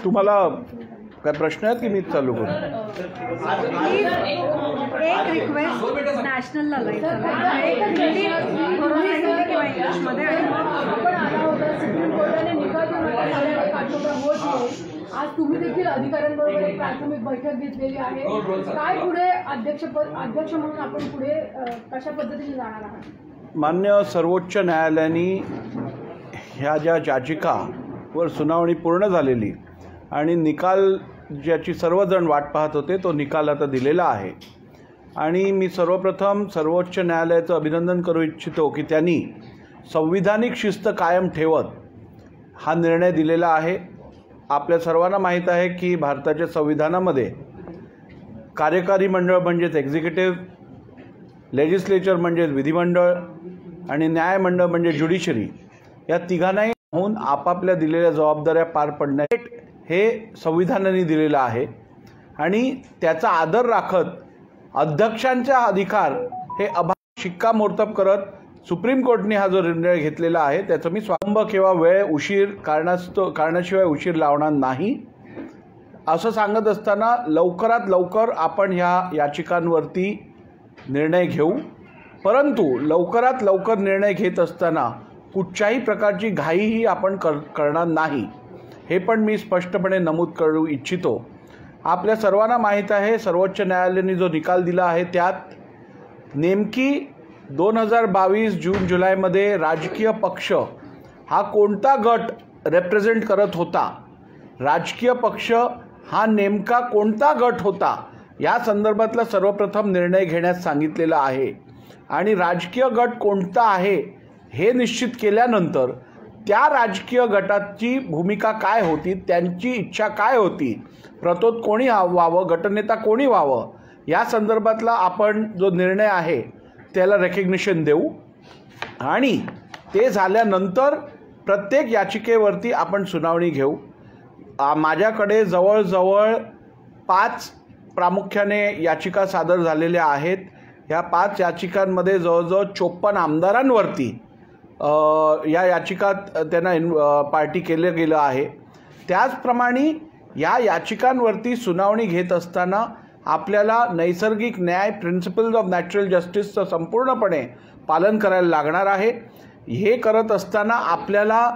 तुम्हाला काय प्रश्न आहेत की मी चालू करू? एक रिक्वेस्ट नॅशनलला इंग्लिशमध्ये सुप्रीम कोर्टाने निकाल आज तुम्ही देखील अधिकाऱ्यांबरोबर एक प्राथमिक बैठक घेतलेली आहे. काय पुढे अध्यक्ष म्हणून आपण पुढे कशा पद्धतीने जाणार आहात? मान्य सर्वोच्च न्यायालयाने ह्या ज्या याचिकावर सुनावणी पूर्ण झालेली आणि निकाल ज्याची सर्वजण वाट पाहत होते तो निकाल आता दिलेला आहे. आणि मी सर्वप्रथम सर्वोच्च न्यायालयाचं अभिनंदन करू इच्छितो की त्यांनी संविधानिक शिस्त कायम ठेवत हा निर्णय दिलेला आहे. आपल्या सर्वांना माहीत आहे की भारताच्या संविधानामध्ये कार्यकारी मंडळ म्हणजेच एक्झिक्युटिव्ह, लेजिस्लेचर म्हणजेच विधिमंडळ आणि न्यायमंडळ म्हणजे ज्युडिशरी या तिघांनाही होऊन आपापल्या दिलेल्या जबाबदाऱ्या पार पडण्याचे हे संविधानाने दिलेलं आहे. आणि त्याचा आदर राखत अध्यक्षांचा अधिकार हे शिक्कामोर्तब करत सुप्रीम कोर्टने हा जो निर्णय घेतलेला आहे त्याचं मी स्वागत किंवा वेळ उशीर कारणाशिवाय उशीर लावणार नाही असं सांगत असताना लवकरात लवकर आपण ह्या याचिकांवरती निर्णय घेऊ. परंतु लवकरात लवकर निर्णय घेत असताना कुठच्याही प्रकारची घाईही आपण करणार नाही हे पण मी स्पष्टपणे नमूद करू इच्छितो. आपल्या सर्वांना माहीत आहे सर्वोच्च न्यायालयाने जो निकाल दिला आहे त्यात नेमकी 2022 जून जुलैमध्ये राजकीय पक्ष हा कोणता गट रिप्रेझेंट करत होता, राजकीय पक्ष हा नेमका कोणता गट होता या संदर्भातला सर्वप्रथम निर्णय घेण्यास सांगितलेला आहे. आणि राजकीय गट कोणता आहे हे निश्चित केल्यानंतर त्या राजकीय गटाची भूमिका काय होती, त्यांची इच्छा काय होती, प्रतोद कोणी व्हावं, गटनेता कोणी व्हावं या संदर्भातला आपण जो निर्णय आहे त्याला रेकग्निशन देऊ. आणि ते झाल्यानंतर प्रत्येक याचिकेवरती आपण सुनावणी घेऊ. माझ्याकडे जवळजवळ 5 प्रामुख्याने याचिका सादर झालेल्या आहेत. या 5 याचिकांमध्ये जवळजवळ 54 आमदारांवरती या याचिकात त्यांना पार्टी केलं गेलं आहे. त्याचप्रमाणे या याचिकांवरती सुनावणी घेत असताना आपल्याला नैसर्गिक न्याय प्रिन्सिपल्स ऑफ नॅचरल जस्टिसचं संपूर्णपणे पालन करायला लागणार आहे. हे करत असताना आपल्याला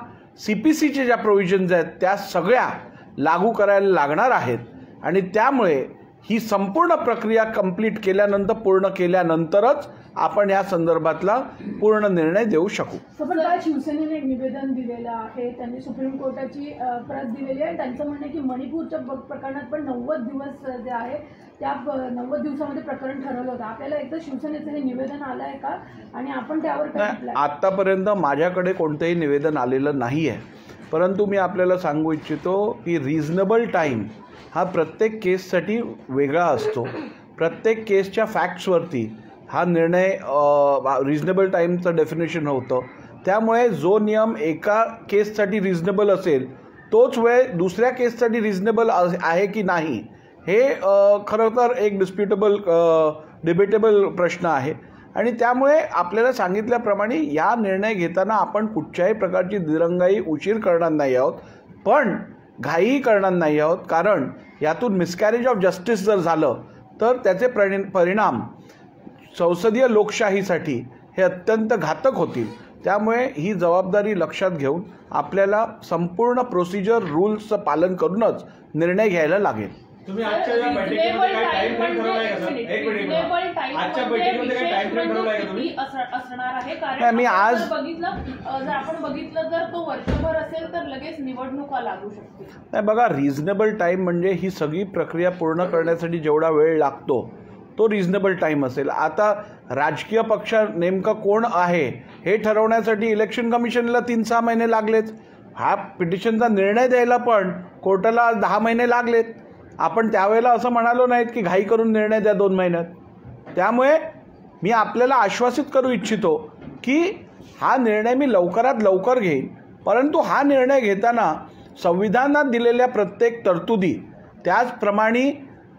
CPCचे ज्या प्रोव्हिजन्स आहेत त्या सगळ्या लागू करायला लागणार आहेत. आणि त्यामुळे ही संपूर्ण प्रक्रिया कंप्लीट केल्यानंतर पूर्ण केल्यानंतरच आपण या संदर्भातला पूर्ण निर्णय देऊ शकू. पण काल शिवसेनेने एक निवेदन दिलेलं आहे, त्यांनी सुप्रीम कोर्टाची प्रत दिलेली आहे. त्यांचं म्हणणं आहे की मणिपूरच्या प्रकरणात पण 90 दिवस जे आहे त्या 90 दिवसामध्ये प्रकरण ठरवलं होतं. आपल्याला एकदा शिवसेनेचं हे निवेदन आलं आहे का आणि आपण त्यावर काय? आतापर्यंत माझ्याकडे कोणतंही निवेदन आलेलं नाही आहे. परंतु मी आपल्याला सांगू इच्छितो की रिझनेबल टाईम हा प्रत्येक केससाठी वेगळा असतो. प्रत्येक केसच्या फॅक्ट्सवरती हा निर्णय रिझनेबल टाईमचं डेफिनेशन होतं. त्यामुळे जो नियम एका केससाठी रिझनेबल असेल तोच वेळ दुसऱ्या केससाठी रिझनेबल आहे की नाही हे खरं तर एक डिबेटेबल प्रश्न आहे. आणि त्यामुळे आपल्याला सांगितल्याप्रमाणे या निर्णय घेताना आपण कुठच्याही प्रकारची दिरंगाई उशीर करणार नाही आहोत, पण घाईही करणार नाही आहोत. कारण यातून मिसकॅरेज ऑफ जस्टिस जर झालं तर त्याचे परिणाम संसदीय लोकशाहीसाठी हे अत्यंत घातक होतील. त्यामुळे ही जबाबदारी लक्षात घेऊन आपल्याला संपूर्ण प्रोसिजर रूल्सचं पालन करूनच निर्णय घ्यायला लागेल. तुम्ही आजच्या बैठकीमध्ये काय टाइम फ्रेम ठरवलाय का सर? एक मिनिट, आजच्या बैठकीमध्ये काय टाइम फ्रेम ठरवलाय का तुम्ही? असणार आहे कारण मी आज जर आपण बघितलं जर तो वर्षभर असेल तर लगेच निवडणुका लागू शकते. नाही बघा, रिझनेबल टाईम म्हणजे ही सगळी प्रक्रिया पूर्ण करण्यासाठी जेवढा वेळ लागतो तो रिझनेबल टाईम असेल. आता राजकीय पक्ष नेमका कोण आहे हे ठरवण्यासाठी इलेक्शन कमिशनला 3-6 महिने लागलेत. हा पिटिशनचा निर्णय द्यायला पण कोर्टाला 10 महिने लागलेत. आपण त्यावेळेला असं म्हणालो नाहीत की घाई करून निर्णय द्या 2 महिन्यात. त्यामुळे मी आपल्याला आश्वासित करू इच्छितो की हा निर्णय मी लवकरात लवकर घेईन, परंतु हा निर्णय घेताना संविधानात दिलेल्या प्रत्येक तरतुदी, त्याचप्रमाणे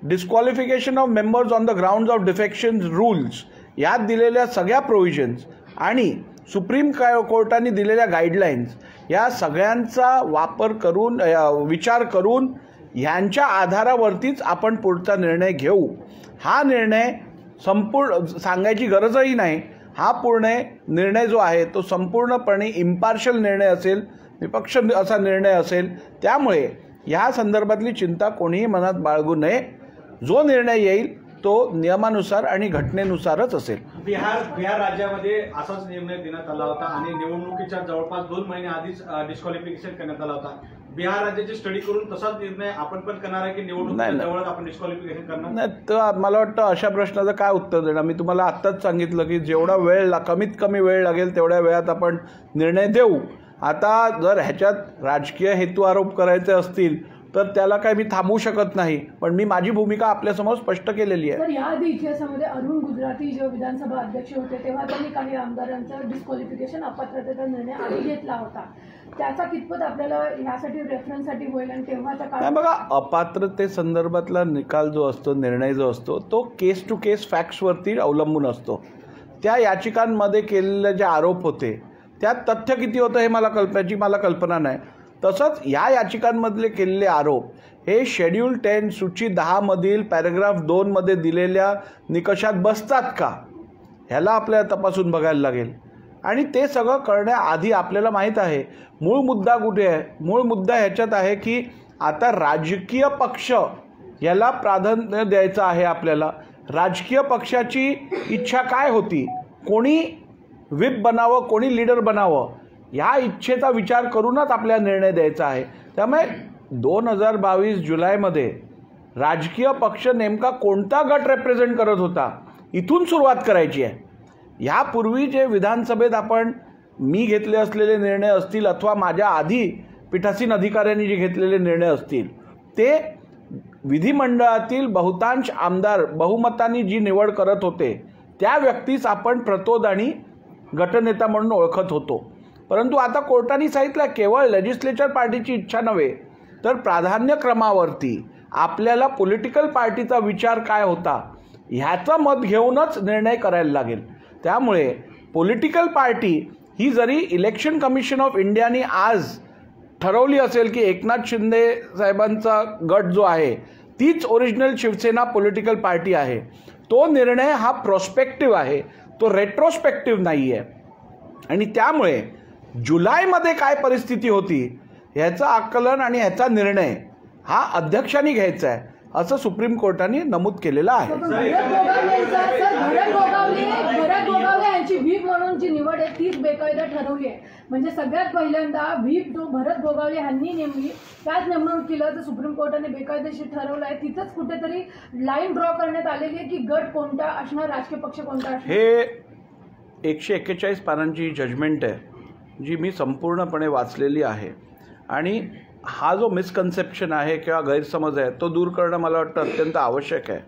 disqualification of members on the grounds of defection rules यात दिलेल्या सगळ्या प्रोव्हिजन्स आणि सुप्रीम कोर्टाने दिलेल्या गाईडलाईन्स या सगळ्यांचा वापर करून विचार करून ह्यांच्या आधारावरतीच आपण पुढचा निर्णय घेऊ. हा निर्णय संपूर्ण सांगायची गरजही नाही. हा पूर्ण निर्णय जो आहे तो संपूर्णपणे इम्पार्शल निर्णय असेल, निपक्ष असा निर्णय असेल. त्यामुळे या संदर्भातली चिंता कोणीही मनात बाळगू नये. जो निर्णय येईल तो नियमानुसार आणि घटनेनुसारच असेल. बिहार राज्यामध्ये असाच निर्णय देण्यात आला होता आणि निवडणुकीच्या जवळपास 2 महिने आधीच डिस्क्वालिफिकेशन करण्यात आला होता. बिहार राज्याची स्टडी करून तसाच निर्णय आपण पण करणार आहे की निवडणुकीच्या जवळच आपण डिस्क्वालिफिकेशन करणार? नाही, तर मला वाटतं अशा प्रश्नाचं काय उत्तर देणार. मी तुम्हाला आत्ताच सांगितलं की जेवढा वेळ कमीत कमी वेळ लागेल तेवढ्या वेळात आपण निर्णय देऊ. आता जर ह्याच्यात राजकीय हेतू आरोप करायचे असतील तर त्याला काय मी थांबवू शकत नाही, पण मी माझी भूमिका आपल्यासमोर स्पष्ट केलेली आहे. तर याआधी इतिहासामध्ये अरुण गुजराती जेव्हा विधानसभा अध्यक्ष होते तेव्हा त्यांनी काही आमदारांचं डिस्क्वालिफिकेशन अपात्रतेचा निर्णय आधी घेतला होता. त्याचा कितपत आपल्याला यासाठी रेफरन्ससाठी होईल आणि तेव्हाचा काय बघा, अपात्रतेसंदर्भातला निकाल जो असतो, निर्णय जो असतो तो केस टू केस फॅक्ट्सवरती अवलंबून असतो. त्या याचिकांमध्ये केलेले जे आरोप होते त्यात तथ्य किती होतं हे मला कल्पना नाही. तसंच या याचिकांमधले केलेले आरोप हे शेड्यूल 10 सूची 10 मधील पॅराग्राफ 2 मध्ये दिलेल्या निकषात बसतात का ह्याला आपल्याला तपासून बघायला लागेल. आणि ते सगळं करण्याआधी आपल्याला माहीत आहे मूळ मुद्दा कुठे आहे. मूळ मुद्दा ह्याच्यात आहे की आता राजकीय पक्ष याला प्राधान्य द्यायचं आहे. आपल्याला राजकीय पक्षाची इच्छा काय होती, कोणी व्हिप बनावं, कोणी लीडर बनावं, या इच्छेचा विचार करूनच आपल्याला निर्णय द्यायचा आहे. त्यामुळे 2022 जुलैमध्ये राजकीय पक्ष नेमका कोणता गट रिप्रेझेंट करत होता इथून सुरुवात करायची आहे. यापूर्वी जे विधानसभेत मी घेतले असलेले निर्णय असतील अथवा माझ्या आधी पीठासीन अधिकाऱ्यांनी जे घेतलेले निर्णय असतील ते विधिमंडळातील बहुतांश आमदार बहुमताने जी निवड करत होते त्या व्यक्तीस आपण प्रतोद आणि गटनेता म्हणून ओळखत होतो. परंतु आता कोर्टाने सांगितलं केवळ लेजिस्लेचर पार्टीची इच्छा नव्हे तर प्राधान्यक्रमावरती आपल्याला पॉलिटिकल पार्टीचा विचार काय होता ह्याचं मत घेऊनच निर्णय करायला लागेल. त्यामुळे पॉलिटिकल पार्टी ही जरी इलेक्शन कमिशन ऑफ इंडियाने आज ठरवली असेल की एकनाथ शिंदे साहेबांचा गट जो आहे तीच ओरिजिनल शिवसेना पॉलिटिकल पार्टी आहे, तो निर्णय हा प्रोस्पेक्टिव्ह आहे, तो रेट्रोस्पेक्टिव्ह नाही आहे. आणि त्यामुळे जुलैमध्ये काय परिस्थिती होती ह्याचं आकलन आणि ह्याचा निर्णय हा अध्यक्षांनी घ्यायचा आहे असं सुप्रीम कोर्टाने नमूद केलेलं आहे. भरत गोगावले यांची व्हीप म्हणून जी निवड आहे तीच बेकायदा ठरवली आहे. म्हणजे सगळ्यात पहिल्यांदा व्हीप जो भरत गोगावले यांनी नेमली त्याच नेमणुकीला जर सुप्रीम कोर्टाने बेकायदेशीर ठरवलं आहे तिथंच कुठेतरी लाईन ड्रॉ करण्यात आलेली आहे की गट कोणता असणार, राजकीय पक्ष कोणता असणार. हे 141 पानांची जजमेंट आहे जी मी संपूर्णपणे वाचलेली आहे. आणि हा जो मिसकन्सेप्शन आहे किंवा गैरसमज आहे तो दूर करणं मला वाटतं अत्यंत आवश्यक आहे.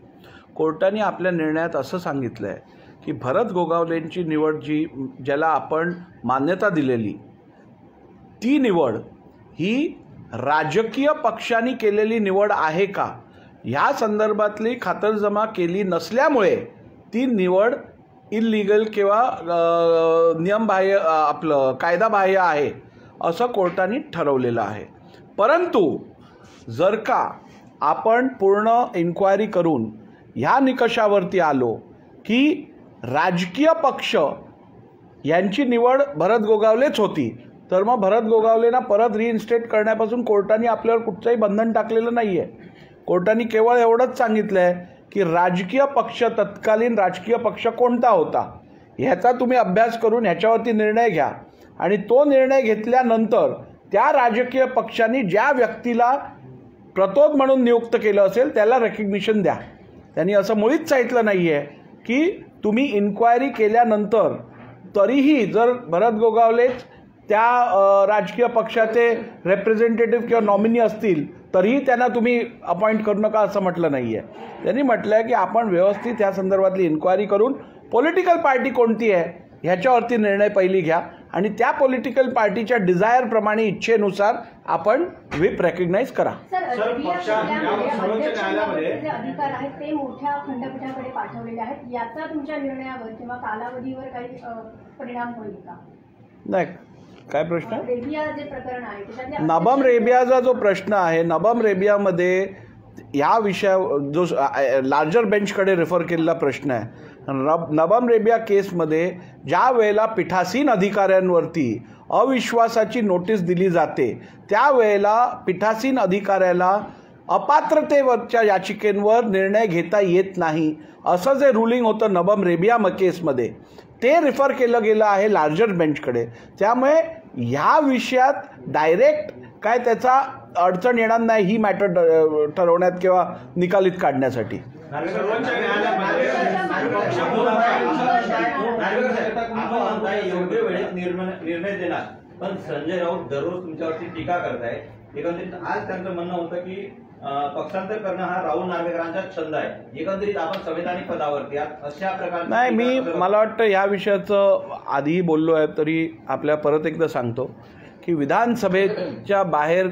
कोर्टाने आपल्या निर्णयात असं सांगितलं आहे की भरत गोगावलेंची निवड ज्याला आपण मान्यता दिलेली ती निवड ही राजकीय पक्षांनी केलेली निवड आहे का ह्या संदर्भातली खातरजमा केली नसल्यामुळे ती निवड इल्लीगल किंवा नियमबाह्य कायदाबाह्य आहे असं कोर्टाने ठरवलेलं आहे. परंतु जर का आपण पूर्ण इन्क्वायरी करून ह्या निकषावरती आलो की राजकीय पक्ष यांची निवड भरत गोगावलेच होती तर मग भरत गोगावलेंना परत रिइन्स्टेट करण्यापासून कोर्टाने आपल्यावर कुठचंही बंधन टाकलेलं नाही आहे. कोर्टाने केवळ एवढंच सांगितलं आहे की राजकीय पक्ष, तत्कालीन राजकीय पक्ष कोणता होता ह्याचा तुम्ही अभ्यास करून ह्याच्यावरती निर्णय घ्या आणि तो निर्णय घेतल्यानंतर त्या राजकीय पक्षांनी ज्या व्यक्तीला प्रतोद म्हणून नियुक्त केलं असेल त्याला रेकग्निशन द्या. त्यांनी असं मुळीच सांगितलं नाही आहे की तुम्ही इन्क्वायरी केल्यानंतर तरीही जर भरत गोगावलेच त्या राजकीय पक्षाचे रिप्रेझेंटेटिव्ह किंवा नॉमिनी असतील तरीही त्यांना तुम्ही अपॉइंट करू नका असं म्हटलं नाही आहे. त्यांनी म्हटलं आहे की आपण व्यवस्थित ह्या संदर्भातली इन्क्वायरी करून पॉलिटिकल पार्टी कोणती आहे ह्याच्यावरती निर्णय पहिली घ्या आणि त्या पॉलिटिकल पार्टीच्या डिझायरप्रमाणे इच्छेनुसार आपण व्हिप रेकग्नाइज करा. जे अधिकार आहेत ते मोठ्या खंडपीठाकडे पाठवलेले आहेत, याचा तुमच्या निर्णयावर किंवा कालावधीवर काही परिणाम होईल का? नाही. काय प्रश्न? रेबिया जे प्रकरण आहे त्याच्यातल्या नबम रेबियाचा जो प्रश्न आहे, नबम रेबियामध्ये या विषया जो लार्जर बेंचकडे रेफर केलेला प्रश्न आहे. नबम रेबिया केसमध्ये ज्या वेळेला पीठासीन अधिकाऱ्यांवरती अविश्वासाची नोटीस दिली जाते त्यावेळेला पीठासीन अधिकाऱ्याला अपात्रतेवरच्या याचिकेंवर निर्णय घेता येत नाही असं जे रुलिंग होतं नबम रेबिया केसमध्ये ते रेफर केलं गेलं आहे लार्जर बेंचकडे. त्यामुळे ह्या विषयात डायरेक्ट काय त्याचा अडचण येणार नाही ही मॅटर ठरवण्यात किंवा निकालित काढण्यासाठी. योग्य वेळेत निर्णय देणार, पण संजय राऊत दररोज तुमच्यावरती टीका करताय. एकंदरीत आज त्यांचं म्हणणं होतं की पक्षांतर करणं हा राहुल नार्वेकरांचा छंद आहे. एकंदरीत आपण संवैधानिक पदावरती अशा प्रकारे नाही, मला वाटतं ह्या विषयाचं आधीही बोललो आहे तरी आपल्या परत एकदा सांगतो की विधानसभेच्या बाहेर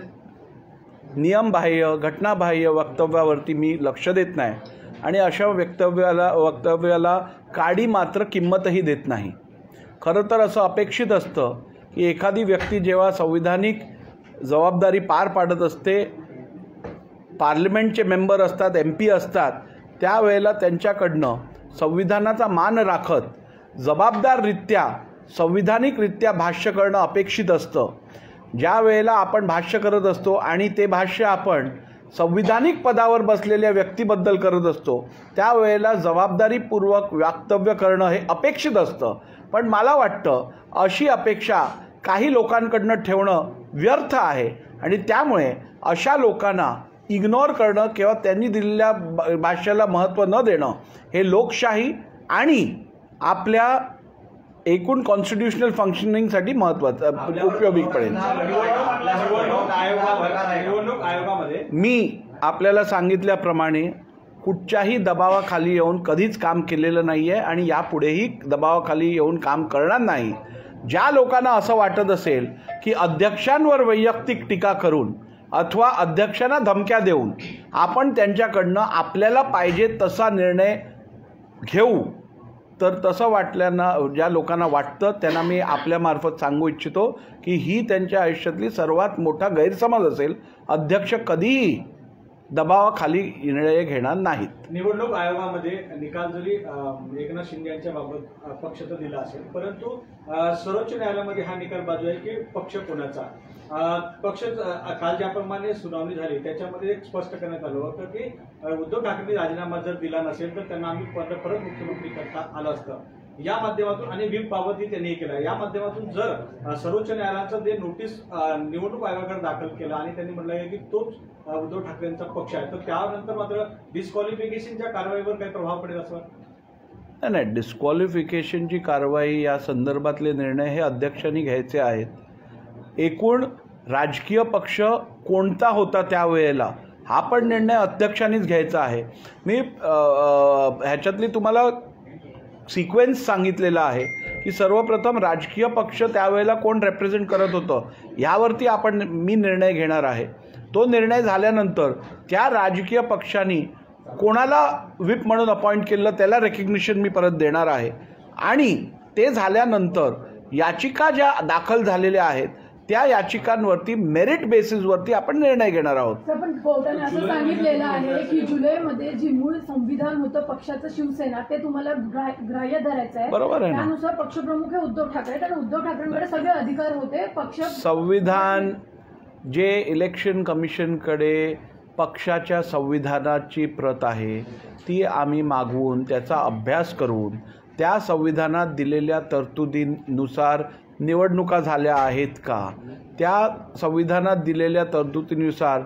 नियमबाह्य घटनाबाह्य वक्तव्यावरती मी लक्ष देत नाही आणि अशा वक्तव्याला काडी मात्र किंमतही देत नाही. खरं तर असं अपेक्षित असतं की एखादी व्यक्ती जेव्हा संविधानिक जबाबदारी पार पाडत असते, पार्लमेंटचे मेंबर असतात, MP असतात, त्यावेळेला त्यांच्याकडनं संविधानाचा मान राखत जबाबदाररित्या संविधानिकरित्या भाष्य करणं अपेक्षित असतं. ज्या वेळेला आपण भाष्य करत असतो आणि ते भाष्य आपण संविधानिक पदावर बसलेल्या व्यक्तीबद्दल करत असतो त्यावेळेला जबाबदारीपूर्वक वक्तव्य करणं हे अपेक्षित असतं. पण मला वाटतं अशी अपेक्षा काही लोकांकडनं ठेवणं व्यर्थ आहे आणि त्यामुळे अशा लोकांना इग्नोर करणं किंवा त्यांनी दिलेल्या भाष्याला महत्त्व न देणं हे लोकशाही आणि आपल्या एकूण कॉन्स्टिट्युशनल फंक्शनिंगसाठी महत्त्वाचं उपयोगी पडेल. मी आपल्याला सांगितल्याप्रमाणे कुठच्याही दबावाखाली येऊन कधीच काम केलेलं नाही आहे आणि यापुढेही दबावाखाली येऊन काम करणार नाही. ज्या लोकांना असं वाटत असेल की अध्यक्षांवर वैयक्तिक टीका करून अथवा अध्यक्षांना धमक्या देऊन आपण त्यांच्याकडनं आपल्याला पाहिजे तसा निर्णय घेऊ, तर तसं वाटल्यानं ज्या लोकांना वाटतं त्यांना मी आपल्यामार्फत सांगू इच्छितो की ही त्यांच्या आयुष्यातली सर्वात मोठा गैरसमज असेल. अध्यक्ष कधीही दबावाखाली निर्णय घेणार नाहीत. निवडणूक आयोगामध्ये निकाल जरी एकनाथ शिंदे यांच्या बाबत पक्ष तर दिला असेल, परंतु सर्वोच्च न्यायालयामध्ये हा निकाल बाजू आहे की पक्ष कोणाचा. पक्ष काल ज्याप्रमाणे सुनावणी झाली त्याच्यामध्ये एक स्पष्ट करण्यात आलं होतं की उद्धव ठाकरेंनी राजीनामा जर दिला नसेल तर त्यांना आम्ही परत मुख्यमंत्री करता आलं असतं. या माध्यमातून आणि व्हीप बाबतही त्यांनी केला. या माध्यमातून जर सर्वोच्च न्यायालयाचं जे नोटीस निवडणूक आयोगाकडे दाखल केलं आणि त्यांनी म्हटलं आहे की तोच उद्धव ठाकरेंचा पक्ष आहे, तर त्यानंतर मात्र डिस्क्वालिफिकेशनच्या कारवाईवर काही प्रभाव पडेल असं वाटतं? नाही, डिस्क्वालिफिकेशनची कारवाई या संदर्भातले निर्णय हे अध्यक्षांनी घ्यायचे आहेत. एकूण राजकीय पक्ष कोणता होता त्यावेळेला हा पण निर्णय अध्यक्षांनीच घ्यायचा आहे. मी ह्याच्यातली तुम्हाला सिक्वेन्स सांगितलेला आहे की सर्वप्रथम राजकीय पक्ष त्यावेळेला कोण रेप्रेझेंट करत होतं यावरती मी निर्णय घेणार आहे. तो निर्णय झाल्यानंतर त्या राजकीय पक्षांनी कोणाला व्हिप म्हणून अपॉइंट केलं त्याला रेकग्निशन मी परत देणार आहे आणि ते झाल्यानंतर याचिका ज्या दाखल झालेल्या आहेत त्या याचिकांवरती मेरिट बेसिसवरती आपण निर्णय घेणार आहोत. पण कोर्टाने असं सांगितलेलं आहे की जुलैमध्ये जी मूळ संविधान होतं पक्षाचं शिवसेना ते तुम्हाला ग्राह्य धरायचं आहे. बरोबर आहे ना. त्यानुसार पक्षप्रमुख हे उद्धव ठाकरे आणि उद्धव ठाकरेंकडे सगळे अधिकार होते. पक्ष संविधान जे इलेक्शन कमिशनकडे पक्षाच्या संविधानाची प्रत आहे ती आम्ही मागवून त्याचा अभ्यास करून त्या संविधानात दिलेल्या तरतुदीनुसार निवडणुका झाल्या आहेत का, त्या संविधानात दिलेल्या तरतुदीनुसार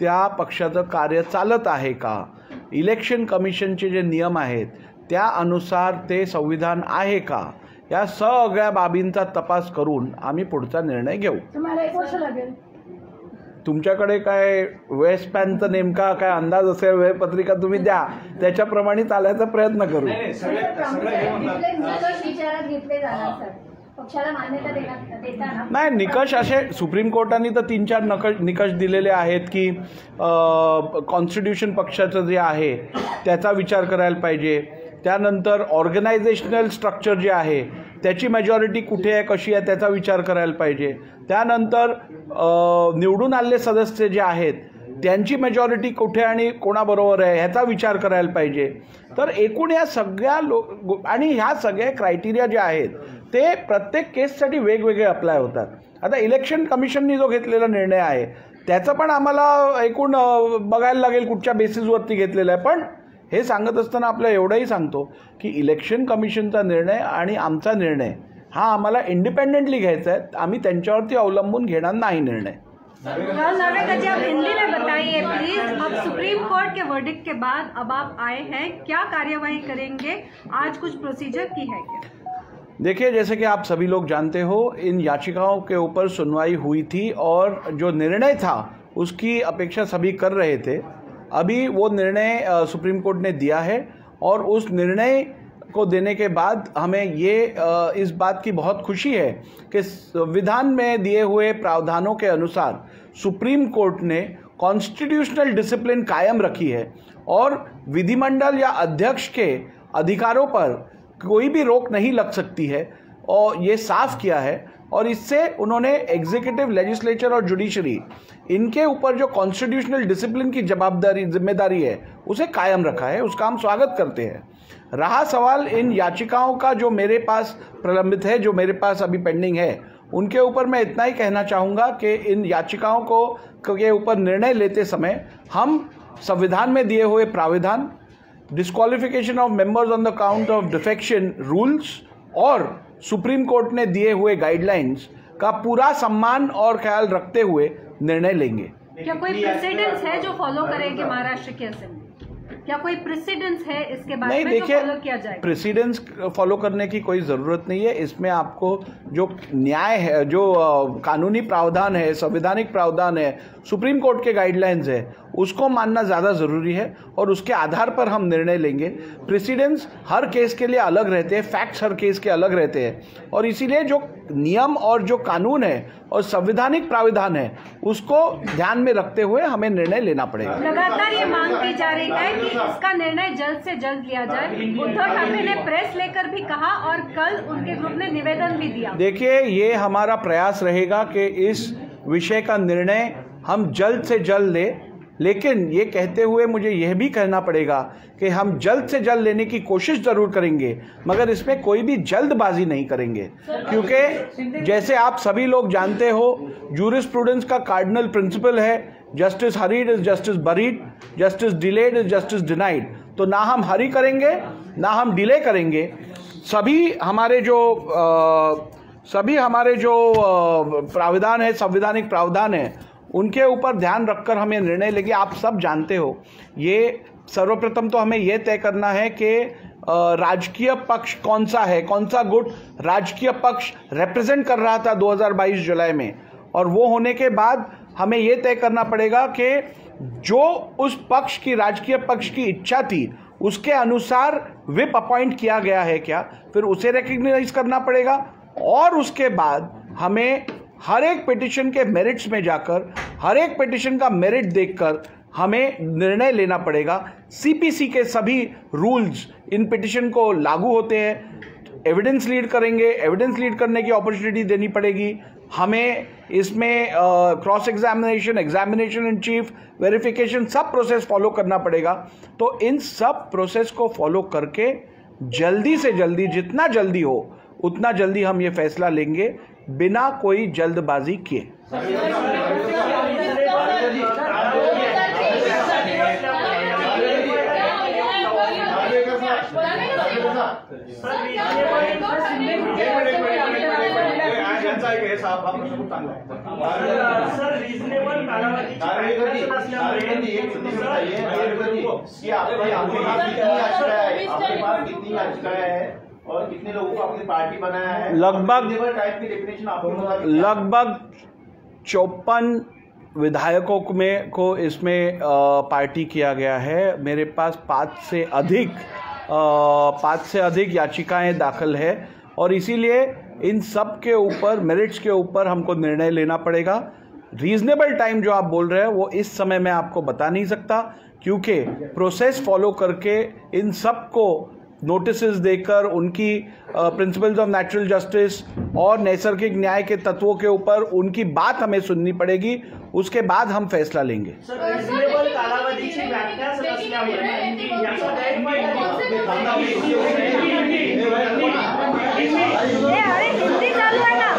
त्या पक्षाचं कार्य चालत आहे का, इलेक्शन कमिशनचे जे नियम आहेत त्या अनुसार ते संविधान आहे का, या सगळ्या बाबींचा तपास करून आम्ही पुढचा निर्णय घेऊ. तुम्हाला 1 वर्ष लागेल. तुमच्याकडे काय वेळस्पॅनचा नेमका काय अंदाज असेल, वेळपत्रिका तुम्ही द्या, त्याच्याप्रमाणे चालायचा प्रयत्न करू. विचारात घेतले जाणार सर, पक्षाला मान्यता देताना नाही, निकष असे सुप्रीम कोर्टाने तर 3-4 निकष दिलेले आहेत की कॉन्स्टिट्यूशन पक्षाचं जे आहे त्याचा विचार करायला पाहिजे. त्यानंतर ऑर्गनायझेशनल स्ट्रक्चर जे आहे त्याची मेजॉरिटी कुठे आहे, कशी आहे, त्याचा विचार करायला पाहिजे. त्यानंतर निवडून आलेले सदस्य जे आहेत त्यांची मेजॉरिटी कुठे आणि कोणाबरोबर आहे ह्याचा विचार करायला पाहिजे. तर एकूण या सगळ्या आणि ह्या सगळ्या क्रायटेरिया जे आहेत ते प्रत्येक केससाठी वेगवेगळे अप्लाय होतात. आता इलेक्शन कमिशननी जो घेतलेला निर्णय आहे त्याचं पण आम्हाला एकूण बघायला लागेल कुठच्या बेसिसवरती घेतलेला आहे. पण हे सांगत असताना आपल्याला एवढंही सांगतो की इलेक्शन कमिशनचा निर्णय आणि आमचा निर्णय हा आम्हाला इंडिपेंडेंटली घ्यायचा आहे. आम्ही त्यांच्यावरती अवलंबून घेणार नाही निर्णय. राहुल नार्वेकर जी, आप हिंदी में बताइए प्लीज, अब सुप्रीम कोर्ट के वर्डिक्ट के बाद अब आप आए हैं, क्या कार्यवाही करेंगे, आज कुछ प्रोसीजर की है क्या? देखिए, जैसे कि आप सभी लोग जानते हो, इन याचिकाओं के ऊपर सुनवाई हुई थी और जो निर्णय था उसकी अपेक्षा सभी कर रहे थे. अभी वो निर्णय सुप्रीम कोर्ट ने दिया है और उस निर्णय को देने के बाद हमें ये इस बात की बहुत खुशी है कि संविधान में दिए हुए प्रावधानों के अनुसार सुप्रीम कोर्ट ने कॉन्स्टिट्यूशनल डिसिप्लिन कायम रखी है और विधिमंडल या अध्यक्ष के अधिकारों पर कोई भी रोक नहीं लग सकती है, और ये साफ किया है. और इससे उन्होंने एग्जीक्यूटिव, लेजिस्लेचर और जुडिशरी इनके ऊपर जो कॉन्स्टिट्यूशनल डिसिप्लिन की जिम्मेदारी है उसे कायम रखा है. उसका हम स्वागत करते हैं. रहा सवाल इन याचिकाओं का जो मेरे पास प्रलंबित है, जो मेरे पास अभी पेंडिंग है, उनके ऊपर मैं इतना ही कहना चाहूँगा कि इन याचिकाओं के ऊपर निर्णय लेते समय हम संविधान में दिए हुए प्राविधान, disqualification of members on the count of defection rules और सुप्रीम कोर्ट ने दिए हुए गाइडलाइंस का पूरा सम्मान और ख्याल रखते हुए निर्णय लेंगे. क्या कोई प्रेसिडेंस है जो फॉलो करेगी महाराष्ट्र की असेंबली? क्या कोई प्रेसिडेंस है इसके बारे में जो फॉलो किया जाएगा? प्रेसिडेंस फॉलो करने की कोई ज़रूरत नहीं है. इसमें आपको जो न्याय है, जो कानूनी प्रावधान है, संवैधानिक प्रावधान है, सुप्रीम कोर्ट के गाइडलाइंस है, उसको मानना ज़्यादा ज़रूरी है और उसके आधार पर हम निर्णय लेंगे. प्रेसिडेंस हर केस के लिए अलग रहते हैं, फैक्ट्स हर केस के अलग रहते हैं और इसीलिए जो नियम और जो कानून है और संवैधानिक प्राविधान है उसको ध्यान में रखते हुए हमें निर्णय लेना पड़ेगा. लगातार ये मांग की जा रही है कि इसका निर्णय जल्द से जल्द लिया जाए. उद्धव ठाकरे ने प्रेस लेकर भी कहा और कल उनके ग्रुप ने निवेदन भी दिया. देखिए, ये हमारा प्रयास रहेगा कि इस विषय का निर्णय हम जल्द से जल्द लें, लेकिन ये कहते हुए मुझे यह भी कहना पड़ेगा कि हम जल्द से जल्द लेने की कोशिश ज़रूर करेंगे, मगर इसमें कोई भी जल्दबाजी नहीं करेंगे. क्योंकि जैसे आप सभी लोग जानते हो, जूरिस्प्रूडेंस का कार्डिनल प्रिंसिपल है justice hurried is justice buried, justice delayed is justice denied. तो ना हम हरी करेंगे ना हम डिले करेंगे. सभी हमारे जो प्राविधान है, संवैधानिक प्रावधान है, उनके ऊपर ध्यान रखकर हमें निर्णय लेंगे. आप सब जानते हो, ये सर्वप्रथम तो हमें ये तय करना है कि राजकीय पक्ष कौन सा है, कौन सा गुट राजकीय पक्ष रिप्रेजेंट कर रहा था 2022 जुलाई में, और वो होने के बाद हमें ये तय करना पड़ेगा कि जो उस पक्ष की, राजकीय पक्ष की इच्छा थी उसके अनुसार व्हिप अपॉइंट किया गया है क्या, फिर उसे रिकग्नाइज करना पड़ेगा. और उसके बाद हमें हर एक पिटिशन के मेरिट्स में जाकर, हर एक पिटिशन का मेरिट देखकर हमें निर्णय लेना पड़ेगा. सीपीसी के सभी रूल्स इन पिटिशन को लागू होते हैं. एविडेंस लीड करेंगे, एविडेंस लीड करने की अपॉर्चुनिटी देनी पड़ेगी. हमें इसमें cross examination, examination in chief, verification, sub process follow करना पड़ेगा. तो इन सब प्रोसेस को फॉलो करके जल्दी से जल्दी, जितना जल्दी हो उतना जल्दी हम ये फैसला लेंगे, बिना कोई जल्दबाजी किए. सर, रिजनेबल कालावधी और कितने लोगों को आपने पार्टी बनाया है? लगभग 54 विधायकों को इसमें पार्टी किया गया है। मेरे पास 5 से अधिक याचिकाएं दाखिल है और इसीलिए इन सब के ऊपर, मेरिट्स के ऊपर हमको निर्णय लेना पड़ेगा। रीजनेबल टाइम जो आप बोल रहे हैं वो इस समय मैं आपको बता नहीं सकता, क्योंकि प्रोसेस फॉलो करके इन सब को नोटिसेस देकर उनकी प्रिंसिपल्स ऑफ नेचुरल जस्टिस और नैसर्गिक न्याय के तत्वों के ऊपर उनकी बात हमें सुननी पड़ेगी, उसके बाद हम फैसला लेंगे। रिजनेबल कालावधीची व्याख्याच नसल्यामुळे अरे हिंदी चालू है ना,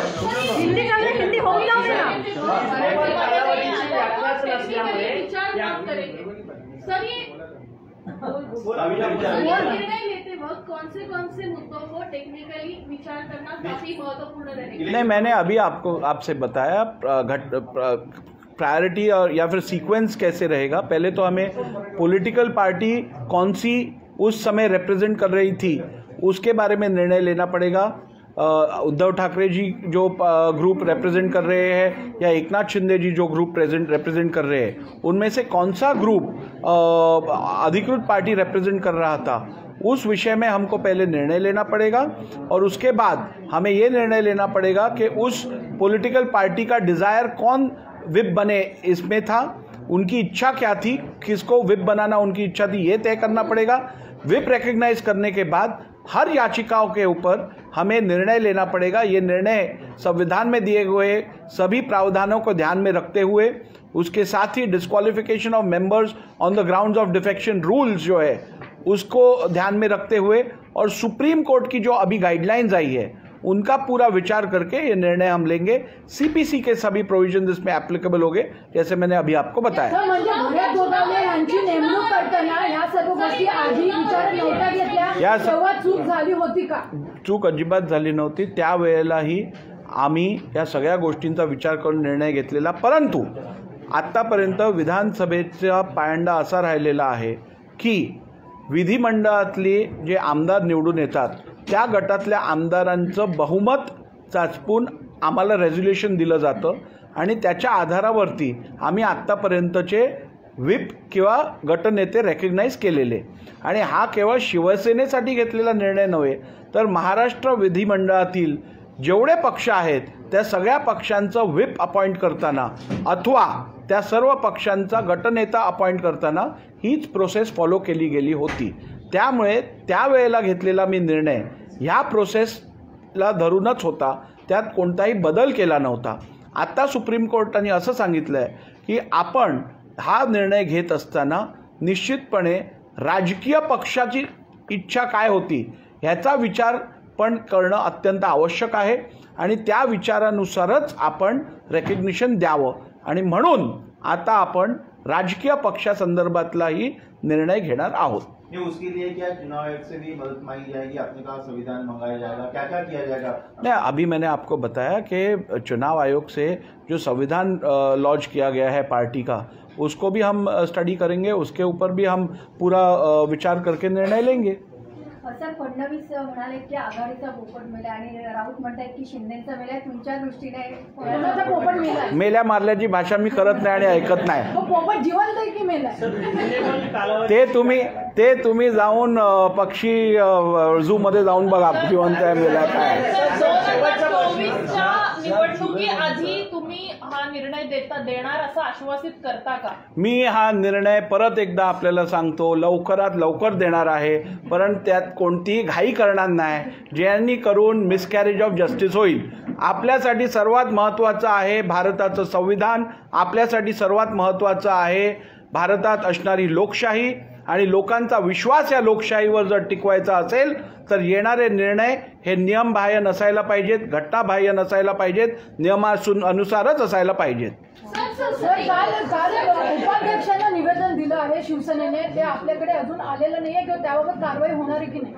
हिंदी चालू है, हिंदी होम जाओ ना। कालावधीची व्याख्याच नसल्यामुळे सर ये निर्णय लेते वक्त कौन से मुद्दों को टेक्निकली विचार करना काफी महत्वपूर्ण रहेगा? नहीं, मैंने अभी आपसे बताया प्रायोरिटी और या फिर सीक्वेंस कैसे रहेगा। पहले तो हमें पॉलिटिकल पार्टी कौन सी उस समय रिप्रेजेंट कर रही थी उसके बारे में निर्णय लेना पड़ेगा। उद्धव ठाकरे जी जो ग्रुप रिप्रेजेंट कर रहे हैं या एकनाथ शिंदे जी जो ग्रुप रिप्रेजेंट कर रहे हैं, उनमें से कौन सा ग्रुप अधिकृत पार्टी रिप्रेजेंट कर रहा था, उस विषय में हमको पहले निर्णय लेना पड़ेगा और उसके बाद हमें ये निर्णय लेना पड़ेगा कि उस पॉलिटिकल पार्टी का डिज़ायर कौन विप बने इसमें था, उनकी इच्छा क्या थी, किसको विप बनाना उनकी इच्छा थी, ये तय करना पड़ेगा। विप रिकग्नाइज करने के बाद हर याचिकाओं के ऊपर हमें निर्णय लेना पड़ेगा। ये निर्णय संविधान में दिए हुए सभी प्रावधानों को ध्यान में रखते हुए, उसके साथ ही disqualification of members on the grounds of defection rules जो है उसको ध्यान में रखते हुए और सुप्रीम कोर्ट की जो अभी गाइडलाइंस आई है उनका पूरा विचार करके ये निर्णय हम लेंगे। सीपीसी के सभी प्रोविजन इसमें एप्लीकेबल होंगे, जैसे मैंने अभी आपको बताया। म्हणजे भरत गोगावले यांची नेमणूक करताना या सर्व गोष्टी आधी विचारात नव्हत्या घेतल्या, तेव्हा चूक झाली होती का? चूक अजिबात झाली नव्हती। त्यावेळेलाही आम्ही या सगळ्या गोष्टींचा विचार करून निर्णय घेतलेला, परंतु आत्तापर्यंत विधानसभेचा पायंडा असा राहिलेला आहे की विधिमंडळातले जे आमदार निवडून येतात त्या गटातल्या आमदारांचं बहुमत चाचपून आम्हाला रेझोल्युशन दिलं जातं आणि त्याच्या आधारावरती आम्ही आत्तापर्यंतचे व्हिप किंवा गटनेते रेकग्नाइज केलेले, आणि हा केवळ शिवसेनेसाठी घेतलेला निर्णय नव्हे तर महाराष्ट्र विधिमंडळातील जेवढे पक्ष आहेत त्या सगळ्या पक्षांचं व्हिप अपॉइंट करताना अथवा त्या सर्व पक्षांचा गटनेता अपॉइंट करताना हीच प्रोसेस फॉलो केली गेली होती। त्यामुळे त्यावेळेला घेतलेला मी निर्णय ह्या प्रोसेसला धरूनच होता, त्यात कोणताही बदल केला नव्हता। आता सुप्रीम कोर्टाने असं सांगितलं आहे की आपण हा निर्णय घेत असताना निश्चितपणे राजकीय पक्षाची इच्छा काय होती ह्याचा विचार पण करणं अत्यंत आवश्यक आहे आणि त्या विचारानुसारच आपण रेकग्निशन द्यावं, आणि म्हणून आता आपण राजकीय पक्षासंदर्भातलाही निर्णय घेणार आहोत। ये उसके लिए क्या चुनाव आयोग से भी मदद मांगी जाएगी? आपने कहा संविधान मंगाया जाएगा, क्या क्या किया जाएगा? नहीं, अभी मैंने आपको बताया कि चुनाव आयोग से जो संविधान लॉन्च किया गया है पार्टी का, उसको भी हम स्टडी करेंगे, उसके ऊपर भी हम पूरा विचार करके निर्णय लेंगे। सर, फडणवीस म्हणाले की आघाडीचा पोपट मेला आणि राऊत म्हणतात की शिंदेचा मेला, तुमच्या दृष्टीने कोणाचा पोपट मेला? मेल्या मारल्याची भाषा मी करत नाही आणि ऐकत नाही। पोपट जिवंत आहे की मेला? ते तुम्ही जाऊन पक्षी झू मध्ये जाऊन बघा जिवंत आहे मेला काय। 2024च्या निवडणुकीआधी तुम्ही हा निर्णय देणार असं आश्वासित करता का? मी हा निर्णय परत एकदा आपल्याला सांगतो, लवकरात लवकर देणार आहे, परंतु त्यात कोणतीही घाई करणार नाही, ज्यांनी करून मिसकॅरेज ऑफ जस्टिस होईल। आपल्यासाठी सर्वात महत्त्वाचं आहे भारताचं संविधान, आपल्यासाठी सर्वात महत्त्वाचं आहे भारतात असणारी लोकशाही, आणि लोकांचा विश्वास या लोकशाहीवर जर टिकवायचा असेल तर येणारे निर्णय हे नियमबाह्य नसायला पाहिजेत, घटनाबाह्य नसायला पाहिजेत, नियमानुसारच असायला पाहिजेत। सर, काल उपाध्यक्षांना निवेदन दिलं आहे शिवसेनेने, ते आपल्याकडे अजून आलेलं नाहीये किंवा त्याबाबत कारवाई होणार आहे की नाही?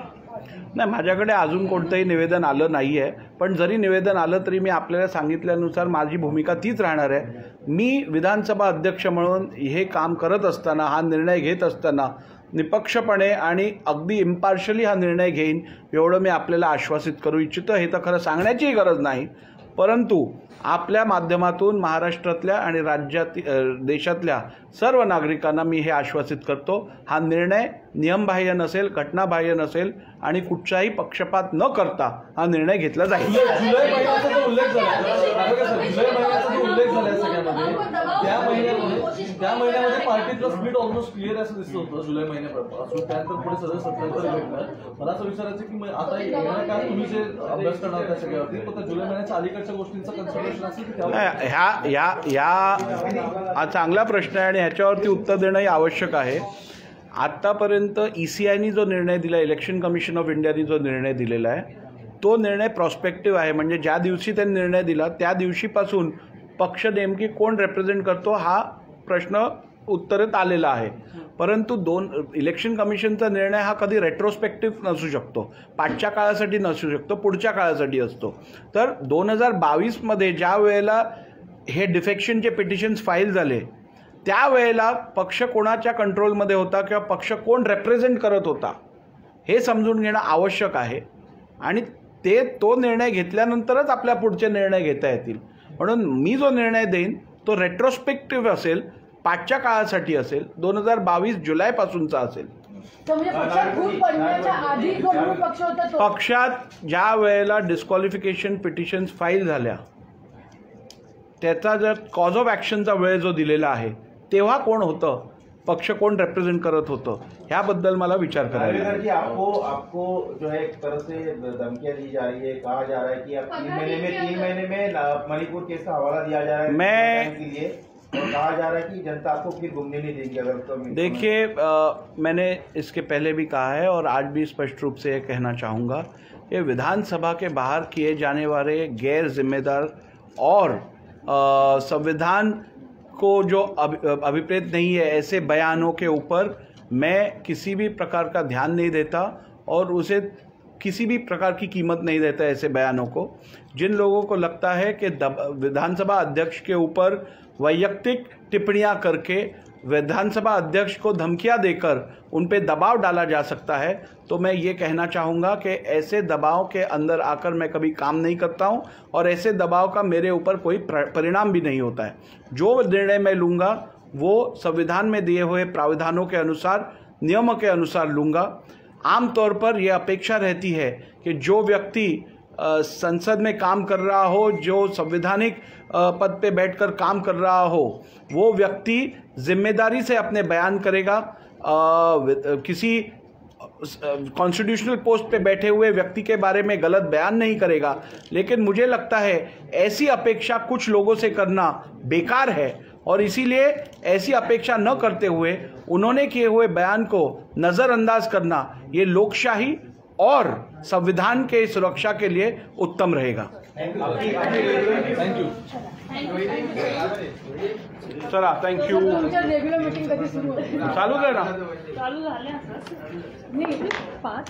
नाही, माझ्याकडे अजून कोणतंही निवेदन आलं नाही आहे, पण जरी निवेदन आलं तरी मी आपल्याला सांगितल्यानुसार माझी भूमिका तीच राहणार आहे। मी विधानसभा अध्यक्ष म्हणून हे काम करत असताना, हा निर्णय घेत असताना निपक्षपणे आणि अगदी इम्पार्शली हा निर्णय घेईन एवढं मी आपल्याला आश्वासित करू इच्छितो। हे तर खरं सांगण्याचीही गरज नाही, परंतु आपल्या माध्यमातून महाराष्ट्रातल्या आणि देशातल्या सर्व नागरिकांना मी हे आश्वासित करतो, हा निर्णय नियमबाह्य नसेल, घटनाबाह्य नसेल आणि कुठचाही पक्षपात न करता हा निर्णय घेतला जाईल. जुलै महिन्याचा जो उल्लेख झाला सगळ्यामध्ये, त्या महिन्यामध्ये पार्टीतला स्प्लिट ऑलमोस्ट क्लिअर असं दिसत होतं जुलै महिन्यापासून. त्यानंतर पुढे सगळं सत्यानंतर भेटलं. मला असं विचारायचं की आता येणाऱ्या काळात तुम्ही जे अभ्यास करणार त्या सगळ्यावरती, पण जुलै महिन्याच्या अलीकडच्या गोष्टींचं कन्सिडरेशन असेल की हा चांगला प्रश्न आहे आणि ह्याच्यावरती उत्तर देणंही आवश्यक आहे. आत्तापर्यंत ECIने जो निर्णय दिला, इलेक्शन कमिशन ऑफ इंडियाने जो निर्णय दिलेला आहे, तो निर्णय प्रॉस्पेक्टिव्ह आहे. म्हणजे ज्या दिवशी त्यांनी निर्णय दिला त्या दिवशीपासून पक्ष नेमकी कोण रिप्रेझेंट करतो हा प्रश्न उत्तरेत आलेला आहे. परंतु इलेक्शन कमिशनचा निर्णय हा कधी रेट्रोस्पेक्टिव्ह नसू शकतो, पाठच्या काळासाठी नसू शकतो, पुढच्या काळासाठी असतो. तर 2022मध्ये ज्या वेळेला हे डिफेक्शनचे पिटिशन्स फाईल झाले त्यावेळेला पक्ष कोणाच्या कंट्रोलमध्ये होता किंवा पक्ष कोण रिप्रेझेंट करत होता हे समजून घेणं आवश्यक आहे आणि तो निर्णय घेतल्यानंतरच आपल्या पुढचे निर्णय घेता येतील. म्हणून मी जो निर्णय देईन तो रेट्रोस्पेक्टिव्ह असेल, पाठच्या काळासाठी असेल, 2022 जुलैपासूनचा असेल. पक्षात ज्या वेळेला डिस्क्वालिफिकेशन पिटिशन्स फाईल झाल्या त्याचा जर कॉज ऑफ ॲक्शनचा वेळ जो दिलेला आहे तेव्हा कोण होतं, पक्ष कोण रिप्रेझेंट करत होतं, ह्याबद्दल मला विचार करायला. आपको जो है एक तरह से धमकियां दी जा रही है, कहा जा रहा है कि अब 3 महीने में मणिपुर केस का हवाला दिया जा रहा है के लिए, और कहा जा रहा है कि जनता आपको फिर घूमने नहीं देगी अगर तो. देखिए, मैंने इसके पहले भी कहा है और आज भी स्पष्ट रूप से कहना चाहूँगा, ये विधानसभा के बाहर किए जाने वाले गैर जिम्मेदार और संविधान को जो अभिप्रेत नहीं है ऐसे बयानों के ऊपर मैं किसी भी प्रकार का ध्यान नहीं देता और उसे किसी भी प्रकार की कीमत नहीं देता ऐसे बयानों को. जिन लोगों को लगता है कि विधानसभा अध्यक्ष के ऊपर वैयक्तिक टिप्पणियां करके विधानसभा अध्यक्ष को धमकियां देकर उन पे दबाव डाला जा सकता है, तो मैं ये कहना चाहूँगा कि ऐसे दबाव के अंदर आकर मैं कभी काम नहीं करता हूँ और ऐसे दबाव का मेरे ऊपर कोई परिणाम भी नहीं होता है. जो निर्णय मैं लूँगा वो संविधान में दिए हुए प्रावधानों के अनुसार, नियमों के अनुसार लूँगा. आमतौर पर यह अपेक्षा रहती है कि जो व्यक्ति संसद में काम कर रहा हो, जो संवैधानिक पद पे बैठकर काम कर रहा हो, वो व्यक्ति जिम्मेदारी से अपने बयान करेगा. किसी कॉन्स्टिट्यूशनल पोस्ट पे बैठे हुए व्यक्ति के बारे में गलत बयान नहीं करेगा. लेकिन मुझे लगता है ऐसी अपेक्षा कुछ लोगों से करना बेकार है और इसीलिए ऐसी अपेक्षा न करते हुए उन्होंने किए हुए बयान को नज़रअंदाज करना ये लोकशाही और संविधान के सुरक्षा के लिए उत्तम रहेगा. Thank you. चला, थँक्यू. रेग्युलर मीटिंग कधी सुरू होईल? चालू आहे ना. चालू झाले. 5